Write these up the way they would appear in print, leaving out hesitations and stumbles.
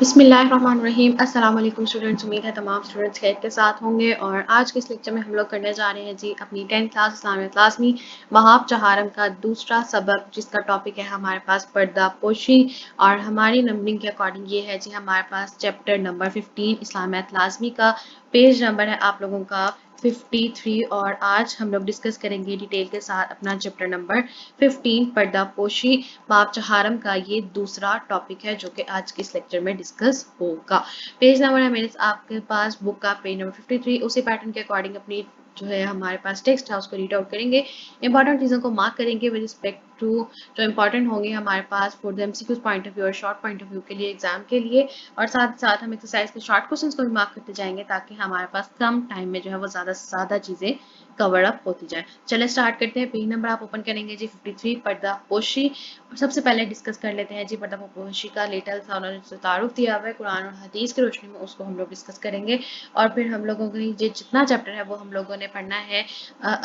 بسم اللہ الرحمن الرحیم۔ السلام علیکم اسٹوڈنٹس، امید ہے تمام اسٹوڈنٹس خیر کے ساتھ ہوں گے۔ اور آج کے اس لیکچر میں ہم لوگ کرنے جا رہے ہیں جی اپنی 10th کلاس اسلامیہ لازمی محاب چہارم کا دوسرا سبق، جس کا ٹاپک ہے ہمارے پاس پردہ پوشی۔ اور ہماری نمبرنگ کے اکارڈنگ یہ ہے جی ہمارے پاس چیپٹر نمبر 15 اسلامیہ لازمی کا پیج نمبر ہے آپ لوگوں کا 53۔ اور آج ہم لوگ ڈسکس کریں گے ڈیٹیل کے ساتھ اپنا چیپٹر نمبر 15 پردہ پوشی باب چہارم کا یہ دوسرا ٹاپک ہے جو کہ آج کے اس لیکچر میں ڈسکس ہوگا۔ پیج نمبر ہے میرے آپ کے پاس بک کا پیج نمبر 53۔ اسی پیٹرن کے اکارڈنگ اپنی جو ہے ہمارے پاس ٹیکسٹ ہے اس کو ریڈ آؤٹ کریں گے، امپورٹنٹ چیزوں کو مارک کریں گے ود رسپیکٹ ٹو جو امپورٹنٹ ہوں گے ہمارے پاس for the MCQs point of view اور شارٹ پوائنٹ آف ویو کے لیے ایگزام کے لیے۔ اور ساتھ ساتھ ہم ایکسرسائز کے شارٹ کوسچنس کو بھی مارک کرتے جائیں گے تاکہ ہمارے پاس کم ٹائم میں جو ہے وہ زیادہ سے زیادہ چیزیں کور اپ ہوتی جائیں۔ چلے اسٹارٹ کرتے ہیں۔ پیج نمبر آپ اوپن کریں گے جی 53 پردہ پوشی۔ اور سب سے پہلے ڈسکس کر لیتے ہیں جی پردہ پوشی کا لیٹل سا انہوں نے تعارف دیا ہوا ہے قرآن اور حدیث کی روشنی میں، اس کو ہم لوگ ڈسکس کریں گے۔ اور پھر ہم لوگوں کو یہ جتنا چیپٹر ہے وہ ہم لوگوں نے پڑھنا ہے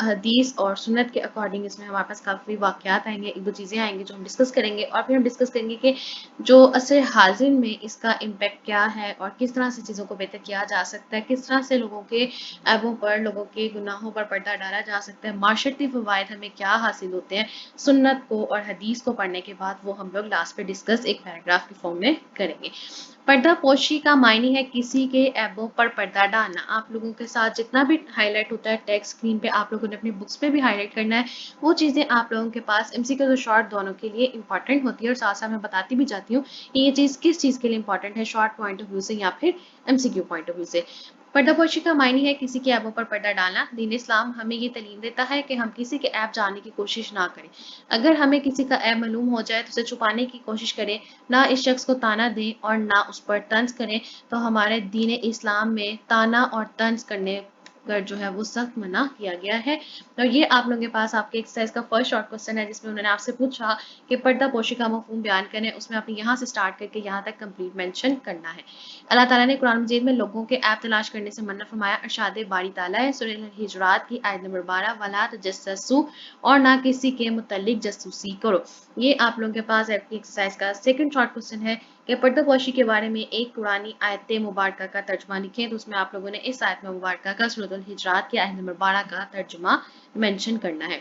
حدیث اور سنت کے اکارڈنگ۔ اس میں ہمارے پاس کافی واقعات آئیں گے، ایک دو چیزیں آئیں گی جو ہم ڈسکس کریں گے۔ اور پھر ہم ڈسکس کریں گے کہ جو عصر حاضر میں اس کا امپیکٹ کیا ہے اور کس طرح سے چیزوں کو بہتر کیا جا سکتا ہے، کس طرح سے لوگوں کے عیبوں پر، لوگوں کے گناہوں پر پردہ ڈالا جا سکتا ہے، معاشرتی فوائد ہمیں کیا حاصل ہوتے ہیں سنت کو اور حدیث کو پڑھنے کے بعد، وہ ہم لوگ لاسٹ پہ ڈسکس ایک پیراگراف کی فارم میں کریں گے۔ پردہ پوشی کا معنی ہے کسی کے عیبوں پر پردہ ڈالنا۔ آپ لوگوں کے ساتھ جتنا بھی ہائی لائٹ ہوتا ہے ٹیکسٹ اسکرین پہ آپ لوگوں نے اپنی بکس پہ بھی ہائی لائٹ کرنا ہے، وہ چیزیں آپ لوگوں کے پاس MCQ اور شارٹ دونوں کے لیے امپورٹنٹ ہوتی ہے۔ اور ساتھ ساتھ میں بتاتی بھی جاتی ہوں کہ یہ چیز کس چیز کے لیے امپورٹنٹ ہے، شارٹ پوائنٹ آف ویو سے یا پھر MCQ پوائنٹ آف ویو سے۔ پردہ پوشی کا معنی ہے کسی کے عیبوں پر پردہ ڈالنا۔ دین اسلام ہمیں یہ تعلیم دیتا ہے کہ ہم کسی کے عیب جاننے کی کوشش نہ کریں۔ اگر ہمیں کسی کا عیب معلوم ہو جائے تو اسے چھپانے کی کوشش کریں، نہ اس شخص کو طعنہ دیں اور نہ اس پر طنز کریں۔ تو ہمارے دین اسلام میں طعنہ اور طنز کرنے پر جو ہے وہ سخت منع کیا گیا ہے۔ اور یہ آپ لوگوں کے پاس آپ کے ایکسرسائز کا فرسٹ شارٹ کوسچن ہے جس میں انہوں نے آپ سے پوچھا کہ پردہ پوشی کا مفہوم بیان کریں، اس میں آپ نے یہاں سے سٹارٹ کر کے یہاں تک کمپلیٹ مینشن کرنا ہے۔ اللہ تعالیٰ نے قرآن مجید میں لوگوں کے عیب تلاش کرنے سے منع فرمایا۔ ارشاد باری تعالیٰ ہے سورہ الحجرات کی آیت نمبر 12 وَلَا تَجَسَّسُوا، اور نہ کسی کے متعلق جاسوسی کرو۔ یہ آپ لوگوں کے پاس آپ کی ایکسرسائز کا سیکنڈ شارٹ کوسچن ہے کہ پردہ پوشی کے بارے میں ایک قرآنی آیت مبارکہ کا ترجمہ لکھیں۔ تو اس میں آپ لوگوں نے اس آیت مبارکہ کا سورۃ الحجرات کی آیت نمبر 12 کا ترجمہ مینشن کرنا ہے۔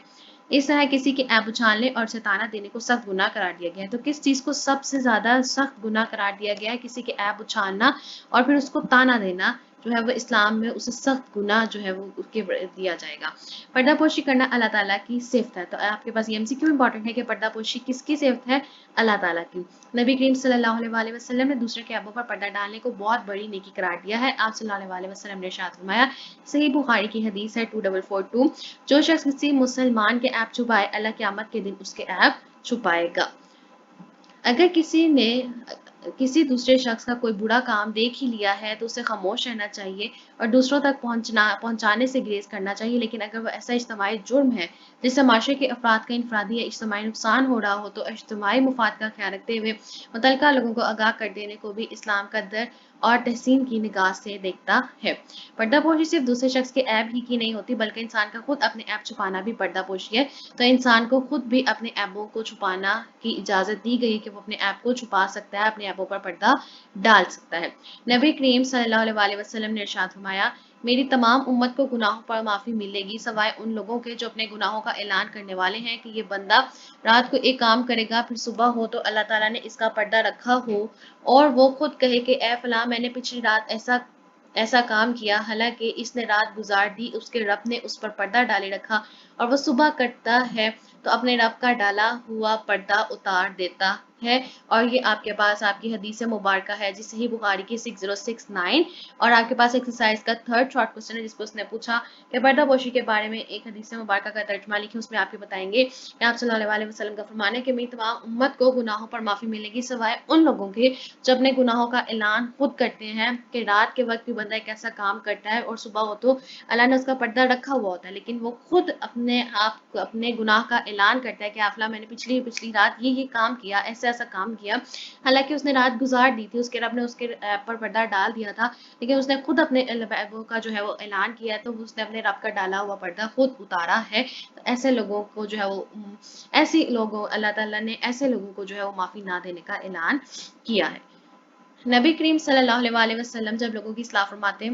اس طرح کسی کے عیب اچھالنے اور اسے طعنہ دینے کو سخت گناہ قرار دیا گیا ہے۔ تو کس چیز کو سب سے زیادہ سخت گناہ قرار دیا گیا ہے؟ کسی کے عیب اچھالنا اور پھر اس کو طعنہ دینا جو ہے وہ اسلام میں اسے سخت گناہ جو ہے وہ اس کے دیا جائے گا۔ پردہ پوشی کرنا اللہ تعالیٰ کی صفت ہے۔ تو آپ کے پاس یہ MCQ امپورٹنٹ ہے کہ پردہ پوشی کس کی صفت ہے؟ اللہ تعالیٰ کی۔ نبی کریم صلی اللہ علیہ وسلم نے دوسرے کے عیبوں پر پردہ ڈالنے کو بہت بڑی نیکی قرار دیا ہے۔ آپ صلی اللہ علیہ وسلم نے ارشاد فرمایا، صحیح بخاری کی حدیث ہے 2442، جو شخص کسی مسلمان کے عیب چھپائے اللہ قیامت کے دن اس کے عیب چھپائے گا۔ اگر کسی نے کسی دوسرے شخص کا کوئی برا کام دیکھ ہی لیا ہے تو اسے خاموش رہنا چاہیے اور دوسروں تک پہنچانے سے گریز کرنا چاہیے۔ لیکن اگر وہ ایسا اجتماعی جرم ہے جس سے معاشرے کے افراد کا انفرادی یا اجتماعی نقصان ہو رہا ہو تو اجتماعی مفاد کا خیال رکھتے ہوئے متعلقہ لوگوں کو آگاہ کر دینے کو بھی اسلام قدر اور تحسین کی نگاہ سے دیکھتا ہے۔ پردہ پوشی صرف دوسرے شخص کے عیب ہی کی نہیں ہوتی بلکہ انسان کا خود اپنے عیب چھپانا بھی پردہ پوشی ہے۔ تو انسان کو خود بھی اپنے عیبوں کو چھپانا کی اجازت دی گئی کہ وہ اپنے عیب کو چھپا سکتا ہے، اپنے عیبوں پر پردہ ڈال سکتا ہے۔ نبی کریم صلی اللہ علیہ وسلم نے ارشاد فرمایا، میری تمام امت کو گناہوں پر معافی ملے گی سوائے ان لوگوں کے جو اپنے گناہوں کا اعلان کرنے والے ہیں کہ یہ بندہ رات کو ایک کام کرے گا پھر صبح ہو تو اللہ تعالیٰ نے اس کا پردہ رکھا ہو اور وہ خود کہے کہ اے فلاں میں نے پچھلی رات ایسا کام کیا، حالانکہ اس نے رات گزار دی، اس کے رب نے اس پر پردہ ڈالے رکھا اور وہ صبح کرتا ہے تو اپنے رب کا ڈالا ہوا پردہ اتار دیتا ہے۔ اور یہ آپ کے پاس آپ کی حدیث مبارکہ ہے جس صحیح بخاری کی 6069۔ اور آپ کے پاس ایکسرسائز کا تھرڈ شارٹ کوسچن ہے جس پہ اس نے پوچھا کہ پردہ پوشی کے بارے میں ایک حدیث مبارکہ کا ترجمہ لکھیں۔ اس میں آپ یہ بتائیں گے کہ آپ صلی اللہ علیہ وسلم کا فرمان ہے کہ میری تمام امت کو گناہوں پر معافی ملے گی سوائے ان لوگوں کے جو اپنے گناہوں کا اعلان خود کرتے ہیں کہ رات کے وقت بھی بندہ ایک ایسا کام کرتا ہے اور صبح ہو تو اللہ نے اس کا پردہ رکھا ہوا ہوتا ہے، لیکن وہ خود اپنے آپ کو اپنے گناہ کا اعلان کرتا ہے کہ فلاں میں نے پچھلی رات یہ کام کیا، ایسا کام کیا، حالانکہ اس نے رات گزار دی تھی، اس کے رب نے اس کے پر پردہ ڈال دیا تھا، لیکن اس نے خود اپنے عیبوں کا جو ہے وہ اعلان کیا ہے تو اس نے اپنے رب کا ڈالا ہوا پردہ خود اتارا ہے۔ تو ایسے لوگوں کو جو ہے وہ اللہ تعالیٰ نے ایسے لوگوں کو جو ہے وہ معافی نہ دینے کا اعلان کیا ہے۔ नबी करीम सल्लल्लाहु अलैहि वसल्लम जब लोगों की इस्लाह फरमाते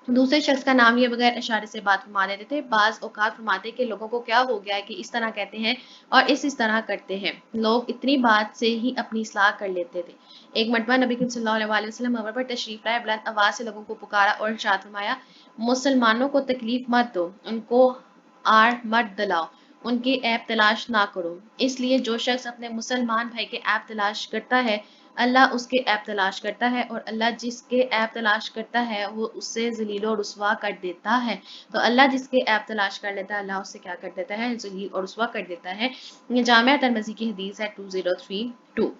दूसरे शख्स का नाम लिए बगैर इशारे से बात फरमा देते थे। बाज औकात फरमाते कि लोगों को क्या हो गया है कि इस तरह कहते हैं और इस तरह करते हैं। लोग इतनी बात से ही अपनी इस्लाह कर लेते थे। एक मरतबा नबी करीम सल्लल्लाहु अलैहि वसल्लम मंबर पर तशरीफ लाए, बुलंद आवाज से लोगों को पुकारा और इरशाद फरमाया, मुसलमानों को तकलीफ मत दो, उनको आड़ मत दिलाओ, उनकी ऐब तलाश ना करो। इसलिए जो शख्स अपने मुसलमान भाई के ऐब तलाश करता है, अल्लाह उसके ऐब तलाश करता है, और अल्लाह जिसके ऐब तलाश करता है वो उससे जलील और रुसवा कर देता है। तो अल्लाह जिसके ऐब तलाश कर लेता है, अल्लाह उससे क्या कर देता है, जलील और रुसवा कर देता है। ये जामिया तिरमिज़ी की हदीस है 2032।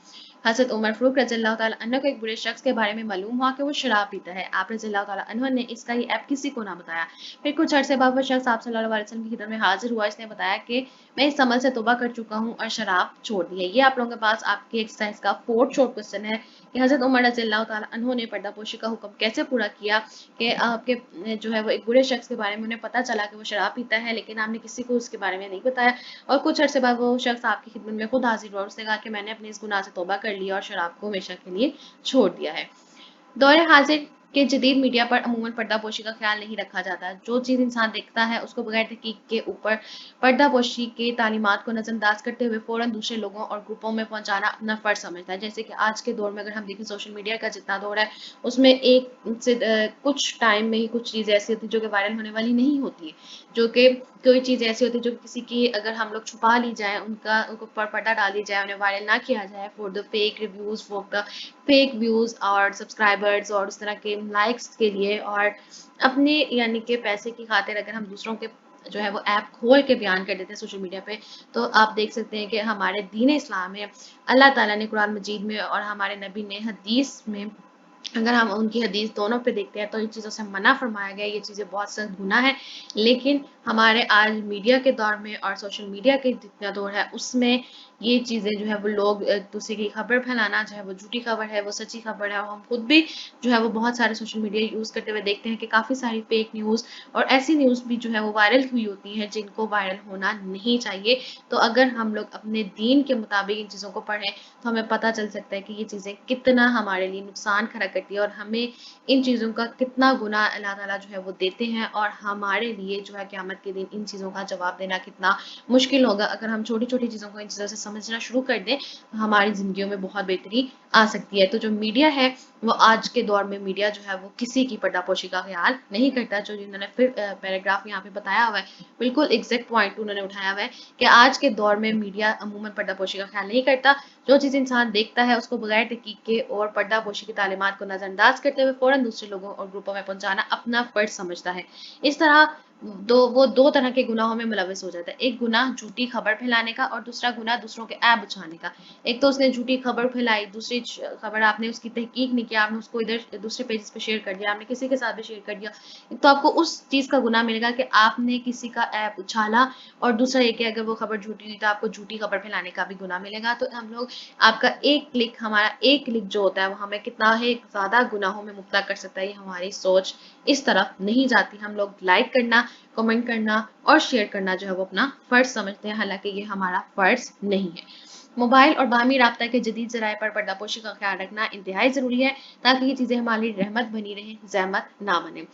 हज़रत उमर फ़ारूक रज़ियल्लाहु ताला अन्हु को एक बुरे शख्स के बारे में मालूम हुआ कि वो शराब पीता है। आप रज़ियल्लाहु ताला अन्हु ने इसका ये ऐब किसी को ना बताया। फिर कुछ अरसे बाद वो शख्स आप सल्लल्लाहु अलैहि वसल्लम की खिदमत में हाजिर हुआ। इसने बताया कि मैं इस अमल से तौबा कर चुका हूँ और शराब छोड़ दी है। ये आप लोगों के पास आपकी एक्सरसाइज का 4th शॉर्ट क्वेश्चन है कि हज़रत उमर रज़ियल्लाहु ताला अन्हु ने पर्दापोशी का हुक्म कैसे पूरा किया, कि आपके जो है वो एक बुरे शख्स के बारे में उन्हें पता चला कि वो शराब पीता है, लेकिन आपने किसी को उसके बारे में नहीं बताया। और कुछ अरसे बाद वो शख्स आपकी खिदमत में खुद हाजिर हुआ और उसने कहा कि मैंने अपने इस गुनाह से तौबा कर लिया और शराब को हमेशा के लिए छोड़ दिया है। दौरे हाजिर के जदीद मीडिया पर अमूमन पर्दापोशी का ख्याल नहीं रखा जाता। जो चीज़ इंसान देखता है उसको बगैर तहकीक के ऊपर पर्दापोशी के तालीमात को नज़रअंदाज करते हुए फ़ौरन दूसरे लोगों और ग्रुपों में पहुंचाना अपना फ़र्ज समझता है। जैसे कि आज के दौर में अगर हम देखें, सोशल मीडिया का जितना दौर है उसमें एक से कुछ टाइम में ही कुछ चीज़ें ऐसी होती है जो कि वायरल होने वाली नहीं होती है, जो कि कोई चीज़ ऐसी होती है जो किसी की अगर हम लोग छुपा ली जाए, उनका उनको पर्दा डाल दी जाए, उन्हें वायरल ना किया जाए for the fake reviews, for the fake views और सब्सक्राइबर्स और उस तरह के लाइक्स के लिए, और अपने यानी कि पैसे की खातिर अगर हम दूसरों के जो है वो ऐप खोल के बयान कर देते हैं सोशल मीडिया पे, तो आप देख सकते हैं कि हमारे दीन इस्लाम में अल्लाह ताला ने कुरान मजीद में और हमारे नबी ने हदीस में, अगर हम उनकी हदीस दोनों पे देखते हैं तो इन चीज़ों से मना फरमाया गया, ये चीज़ें बहुत सख्त गुनाह है। लेकिन हमारे आज मीडिया के दौर में और सोशल मीडिया के जितना दौर है उसमें ये चीज़ें जो है वो लोग दूसरे की खबर फैलाना, चाहे वो झूठी खबर है, वो सच्ची खबर है, और हम खुद भी जो है वो बहुत सारे सोशल मीडिया यूज़ करते हुए देखते हैं कि काफ़ी सारी फेक न्यूज़ और ऐसी न्यूज़ भी जो है वो वायरल हुई होती हैं जिनको वायरल होना नहीं चाहिए। तो अगर हम लोग अपने दीन के मुताबिक इन चीज़ों को पढ़ें तो हमें पता चल सकता है कि ये चीज़ें कितना हमारे लिए नुकसान खड़ा करती है और हमें इन चीज़ों का कितना गुनाह अल्लाह ताला जो है वो देते हैं, और हमारे लिए जो है क़यामत के दिन इन चीज़ों का जवाब देना कितना मुश्किल होगा। अगर हम छोटी-छोटी चीज़ों को इन चीज़ों से समझना शुरू कर दें तो हमारी ज़िंदगियों में बहुत बेहतरी आ सकती है। तो जो मीडिया है वो आज के दौर में मीडिया जो है वो किसी की पर्दापोशी का ख्याल नहीं करता। जो जिन्होंने फिर पैराग्राफ यहाँ पे बताया हुआ है, बिल्कुल एग्जैक्ट पॉइंट उन्होंने उठाया हुआ है कि आज के दौर में मीडिया अमूमन पर्दापोशी का ख्याल नहीं करता। जो चीज़ इंसान देखता है उसको बगैर तहकीक के और पर्दापोशी की तालीमात को नज़रअंदाज करते हुए फ़ौरन दूसरे लोगों और ग्रुपों में पहुंचाना अपना फ़र्ज समझता है। इस तरह वो दो तरह के गुनाहों में मुलविस हो जाता है। एक गुनाह झूठी खबर फैलाने का और दूसरा गुनाह दूसरों के ऐब उछालने का। एक तो उसने झूठी खबर फैलाई, दूसरी खबर आपने उसकी तहकीक नहीं किया, आपने उसको इधर दूसरे पेजेस पे शेयर कर दिया, आपने किसी के साथ भी शेयर कर दिया, तो आपको उस चीज़ का गुनाह मिलेगा कि आपने किसी का ऐब उछाला। और दूसरा ये कि अगर वो खबर झूठी हुई तो आपको झूठी खबर फैलाने का भी गुनाह मिलेगा। तो हम लोग आपका एक क्लिक, हमारा एक क्लिक जो होता है वो हमें कितना ही ज़्यादा गुनाहों में मुब्तला कर सकता है। ये हमारी सोच इस तरफ नहीं जाती। हम लोग लाइक करना, कमेंट करना और शेयर करना जो है वो अपना फ़र्ज समझते हैं, हालांकि ये हमारा फ़र्ज नहीं है। मोबाइल और बाहमी राब्ता के जदीद ज़राए पर पर्दापोशी का ख्याल रखना इंतहाई ज़रूरी है ताकि ये चीज़ें हमारी रहमत बनी रहें, ज़हमत ना बने।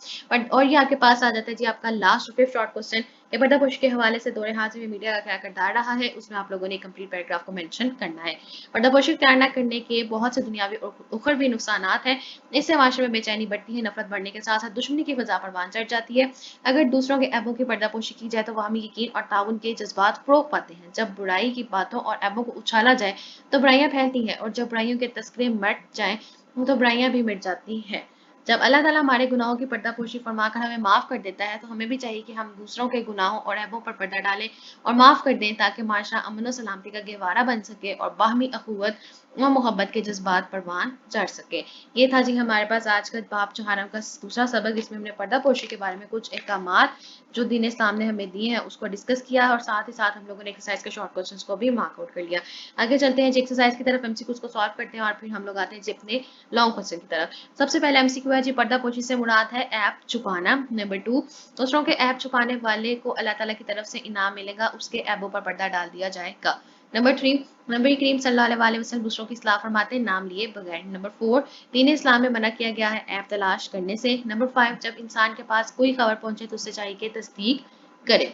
और ये आपके पास आ जाता है जी आपका लास्ट 5th शॉर्ट क्वेश्चन कि पर्दापोशी के हवाले से दौरे हाजिर में मीडिया का क्या किरदार रहा है। उसमें आप लोगों ने कंप्लीट पैराग्राफ को मेंशन करना है। पर्दापोशी इख्तियार न करने के बहुत से दुनियावी और उखरवी नुकसानात हैं। इससे माशरे में बेचैनी बढ़ती है, नफरत बढ़ने के साथ साथ दुश्मनी की फ़ज़ा परवान चढ़ जाती है। अगर दूसरों के ऐबों की पर्दापोशी की जाए तो बाहमी यकीन और ताउन के जज्बात फ़रोग़ पाते हैं। जब बुराई की बातों और ऐबों को उछाला जाए तो बुराइयां फैलती हैं, और जब बुराइयों के तस्करे मिट जाएं तो बुराइयां भी मिट जाती हैं। जब अल्लाह ताला हमारे गुनाहों की पर्दापोशी फरमाकर हमें माफ़ कर देता है तो हमें भी चाहिए कि हम दूसरों के गुनाहों और ऐबों पर पर्दा डालें और माफ़ कर दें, ताकि माशरा अमन और सलामती का गहवारा बन सके और बाहमी अखुवत व मोहब्बत के जज्बात परवान चढ़ सके। ये था जी हमारे पास आज का बाप चौहारम का दूसरा सबक। इसमें हमने पर्दापोशी के बारे में कुछ अहकामात जो दीन इस्लाम ने हमें दिए हैं उसको डिस्कस किया, और साथ ही साथ हम लोगों ने एक्सरसाइज के शॉर्ट क्वेश्चंस को भी मार्क आउट कर लिया। आगे चलते हैं जी एक्सरसाइज की तरफ, एमसीक्यूज को सॉल्व करते हैं और फिर हम लोग आते हैं जी अपने लॉन्ग क्वेश्चन की तरफ। सबसे पहले एमसीक्यू है जी, पर्दापोशी से मुराद है ऐप छुपाना। नंबर 2, दूसरों के ऐप छुपाने वाले को अल्लाह ताला की तरफ से इनाम मिलेगा, उसके ऐबों पर पर्दा डाल दिया जाएगा। नंबर 3, नबी करीम सल्लल्लाहु अलैहि वसल्लम दूसरों की इस्लाह फरमाते नाम लिए बगैर। नंबर 4, दीन इस्लाम में मना किया गया है ऐप तलाश करने से। नंबर 5, जब इंसान के पास कोई खबर पहुंचे तो उसे चाहिए कि तस्दीक करे।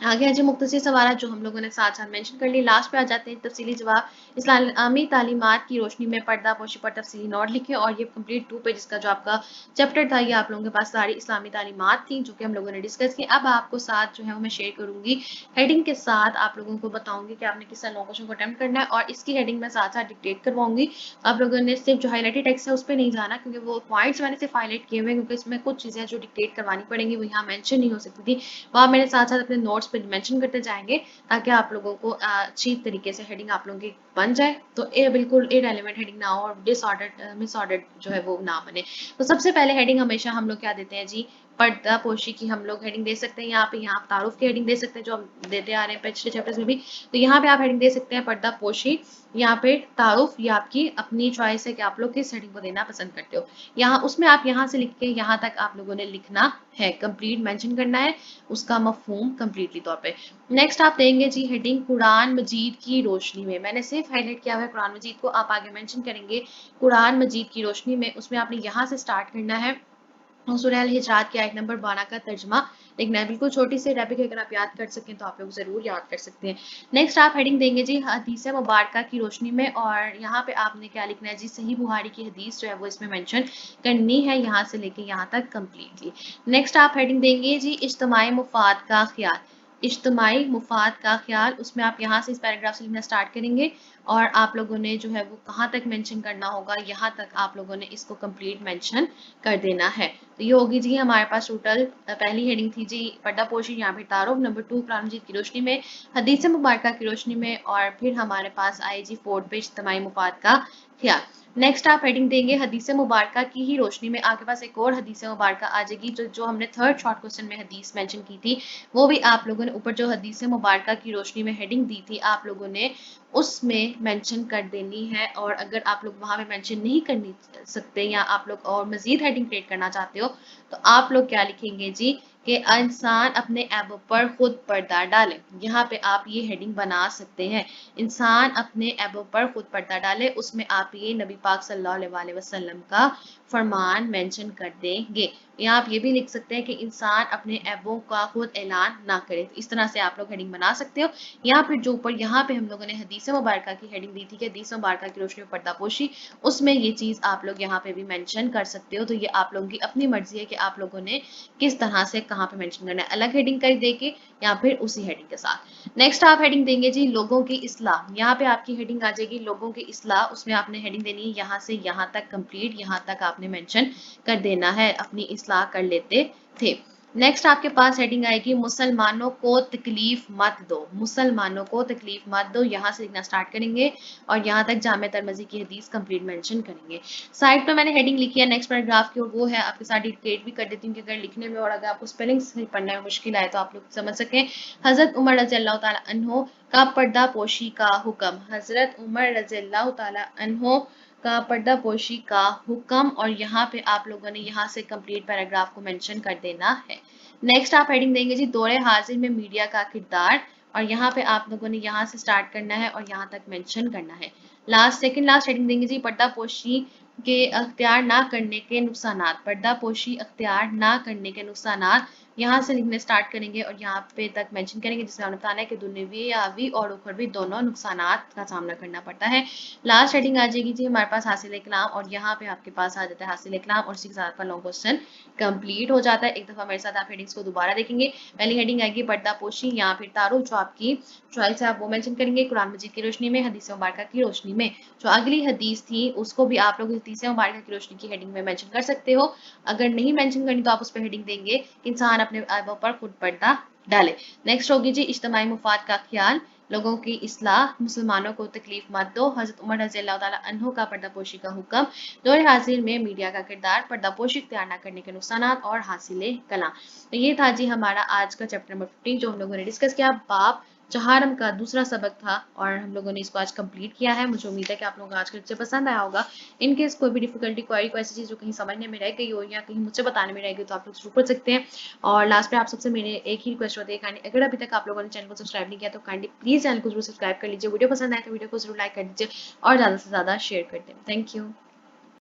आगे है जी मुख्तसर सवाल जो हम लोगों ने साथ साथ मेंशन कर ली। लास्ट पे आ जाते हैं तफसीली जवाब। इस्लामी तालीमात की रोशनी में पर्दा पोशी पर तफसीली नोट लिखें। और ये कंप्लीट 2 पेजेस का जो आपका चैप्टर था, ये आप लोगों के पास सारी इस्लामी तालीमात थी जो कि हम लोगों ने डिस्कस की। अब आपको साथ जो है वो मैं शेयर करूंगी हेडिंग के साथ, आप लोगों को बताऊंगी कि आपने किस तरह 9 क्वेश्चन को अटेम्प्ट करना है, और इसकी हेडिंग मैं साथ साथ डिक्टेट करवाऊंगी। आप लोगों ने सिर्फ जो हाईलाइटेड टेक्स्ट है उस पर नहीं जाना, क्योंकि वो पॉइंट्स मैंने सिर्फ हाईलाइट किए हुए हैं, क्योंकि इसमें कुछ चीजें जो डिक्टेट करवानी पड़ेंगी वो यहाँ मेंशन नहीं हो सकती थी, वो आप मेरे साथ साथ अपने नोट्स पे मेंशन करते जाएंगे, ताकि आप लोगों को अच्छी तरीके से हेडिंग आप लोगों की बन जाए, तो ये बिल्कुल इररिलेवेंट हेडिंग ना हो और डिसऑर्डर्ड मिसऑर्डर्ड जो है वो ना बने। तो सबसे पहले हेडिंग हमेशा हम लोग क्या देते हैं जी, पर्दा पोशी की हम लोग हेडिंग दे सकते हैं। यहाँ पे यहाँ तारुफ की हेडिंग दे सकते हैं जो हम देते आ रहे हैं पिछले चैप्टर्स में भी। तो यहाँ पे आप हेडिंग दे सकते हैं पर्दा पोशी, यहाँ पे तारुफ, ये आपकी अपनी चॉइस है कि आप लोग किस हेडिंग को देना पसंद करते हो। यहाँ उसमें आप यहाँ से लिख के यहाँ तक आप लोगों ने लिखना है, कंप्लीट मेंशन करना है उसका मफहूम कंप्लीटली तौर पे। नेक्स्ट आप देंगे जी हेडिंग कुरान मजीद की रोशनी में। मैंने सिर्फ हाईलाइट किया हुआ है कुरान मजीद को, आप आगे मेंशन करेंगे कुरान मजीद की रोशनी में। उसमें आपने यहाँ से स्टार्ट करना है सूरह अल हिजरात की आयत नंबर 12 का तर्जमा लिखना है। बिल्कुल छोटी सी टॉपिक, अगर आप याद कर सकें तो आप लोग जरूर याद कर सकते हैं। नेक्स्ट आप हेडिंग देंगे जी हदीस मुबारका की रोशनी में, और यहाँ पे आपने क्या लिखना है जी, सही बुखारी की हदीस जो है वो इसमें मेंशन करनी है, यहाँ से लेके यहाँ तक कंप्लीटली। नेक्स्ट आप हेडिंग देंगे जी इज्तिमाई मुफाद का ख्याल। इज्तिमाई मुफाद का ख्याल, उसमें आप यहाँ से इस पैराग्राफ से लिखना स्टार्ट करेंगे, और आप लोगों ने जो है वो कहाँ तक मेंशन करना होगा, यहाँ तक आप लोगों ने इसको कंप्लीट मेंशन कर देना है। तो ये होगी जी हमारे पास टोटल पहली हेडिंग थी जी पर्दा पोशी, यहाँ पे तारुफ। नंबर 2 कुरान मजीद की रोशनी में, हदीस मुबारका की रोशनी में, और फिर हमारे पास आई जी 4 पे इज्तिमाई मुफाद का ख्याल। नेक्स्ट आप हेडिंग देंगे हदीस मुबारका की ही रोशनी में। आपके पास एक और हदीस मुबारका आ जाएगी जो हमने थर्ड शॉर्ट क्वेश्चन में हदीस मेंशन की थी, वो भी आप लोगों ने ऊपर जो हदीस मुबारका की रोशनी में हेडिंग दी थी आप लोगों ने उसमें मेंशन कर देनी है। और अगर आप लोग वहां पे मेंशन नहीं करनी सकते, या आप लोग और मजीद हेडिंग क्रिएट करना चाहते हो, तो आप लोग क्या लिखेंगे जी कि इंसान अपने ऐबों पर खुद पर्दा डाले। यहाँ पे आप ये हेडिंग बना सकते हैं, इंसान अपने ऐबों पर खुद पर्दा डाले। उसमें आप ये नबी पाक सल्लल्लाहु अलैहि वसल्लम का फरमान मेंशन कर देंगे। या आप ये भी लिख सकते हैं कि इंसान अपने ऐबों का खुद ऐलान ना करे। तो इस तरह से आप लोग हेडिंग बना सकते हो। या फिर जो ऊपर यहाँ पे हम लोगों ने हदीस मुबारका की हेडिंग दी थी कि हदीस मुबारका की रोशनी में पर्दापोशी, उसमें ये चीज आप लोग यहाँ पे भी मेंशन कर सकते हो। तो ये आप लोगों की अपनी मर्जी है कि आप लोगों ने किस तरह से कहाँ पे मेंशन करना है, अलग हेडिंग कर दे के या फिर उसी हेडिंग के साथ। नेक्स्ट आप हेडिंग देंगे जी लोगों की इस्लाह। यहाँ पे आपकी हेडिंग आ जाएगी लोगों की इस्लाह। उसमें आपने हेडिंग देनी है यहाँ से यहाँ तक कंप्लीट, यहाँ तक आपने मेंशन कर देना है अपनी इस्लाह कर लेते थे। नेक्स्ट आपके पास हेडिंग आएगी मुसलमानों को तकलीफ मत दो। मुसलमानों को तकलीफ मत दो, यहाँ से लिखना स्टार्ट करेंगे और यहाँ तक जामे तरमजी की हदीस कंप्लीट मेंशन करेंगे। साइड पे मैंने हेडिंग लिखी है नेक्स्ट पैराग्राफ की, और वो है आपके साथ डिक्टेट भी कर देती हूँ कि अगर लिखने में और अगर आपको स्पेलिंग सही पढ़ने में मुश्किल आए तो आप लोग समझ सकें। हजरत उमर रज़ियल्लाहु ताला अन्हो का पर्दा पोशी का हुक्म। हजरत उमर रज़ियल्लाहु ताला अन्हो का पर्दा पोशी का हुक्म, और यहाँ पे आप लोगों ने यहाँ से कंप्लीट पैराग्राफ को मेंशन कर देना है। नेक्स्ट आप हेडिंग देंगे जी दौरे हाजिर में मीडिया का किरदार, और यहाँ पे आप लोगों ने यहाँ से स्टार्ट करना है और यहाँ तक मेंशन करना है। सेकंड लास्ट हेडिंग देंगे जी पर्दा पोशी के अख्तियार ना करने के नुकसानात। पर्दा पोशी अख्तियार ना करने के नुकसानात, यहाँ से लिखने स्टार्ट करेंगे और यहाँ पे तक मेंशन करेंगे, जिसमें हमने बताना है कि दुनियावी यावी और उखरवी दोनों नुकसानात का सामना करना पड़ता है। लास्ट हेडिंग आ जाएगी जी हमारे पास हासिल कलाम, और यहाँ पे आपके पास आ जाता है हासिल कलाम, और इसी के साथ आपका लॉन्ग क्वेश्चन कंप्लीट हो जाता है। एक दफा मेरे साथ आप हेडिंग्स को दोबारा देखेंगे। पहली हेडिंग आएगी पर्दा पोशी, यहाँ फिर तारुफ जो आपकी चॉइस है आप वो मेंशन करेंगे कुरान मजीद की रोशनी में, हदीस मुबारका की रोशनी में। जो अगली हदीस थी उसको भी आप लोग हदीस मुबारका की रोशनी की हेडिंग में मेंशन कर सकते हो। अगर नहीं मेंशन करनी तो आप उस पर हेडिंग देंगे इंसान अपने ऐबों पर खुद पर्दा डाले। नेक्स्ट होगी जी इज्तिमाई मुफाद का ख्याल, लोगों की इस्लाह, मुसलमानों को तकलीफ मत दो, हजरत उमर रज़ियल्लाहु ताला अन्हु का पर्दापोशी का हुक्म, दौर हाजिर में मीडिया का किरदार, पर्दापोशी इख्तियार न करने के नुकसानात और हासिल कलाम। तो ये था जी हमारा आज का चैप्टर नंबर 15 जो हम लोगों ने डिस्कस किया। बाप چہارم کا دوسرا سبق تھا اور ہم لوگوں نے اس کو آج کمپلیٹ کیا ہے. مجھے امید ہے کہ آپ لوگوں کو آج کا لیکچر پسند آیا ہوگا. ان کیس کوئی بھی ڈیفیکلٹی کوئی ایسی چیز جو کہیں سمجھنے میں رہ گئی ہو یا کہیں مجھ سے بتانے میں رہ گئی تو آپ لوگ ضرور پوچھ سکتے ہیں. اور لاسٹ پہ آپ سب سے میرے ایک ہی ریکویسٹ ہوتی ہے کائنڈلی اگر ابھی تک آپ لوگوں نے چینل کو سبسکرائب نہیں کیا تو کائنڈلی پلیز چینل کو ضرور سبسکرائب کر لیجیے. ویڈیو پسند آئے تو ویڈیو کو ضرور لائک کر دیجیے اور زیادہ سے زیادہ شیئر کر دیں. Thank you.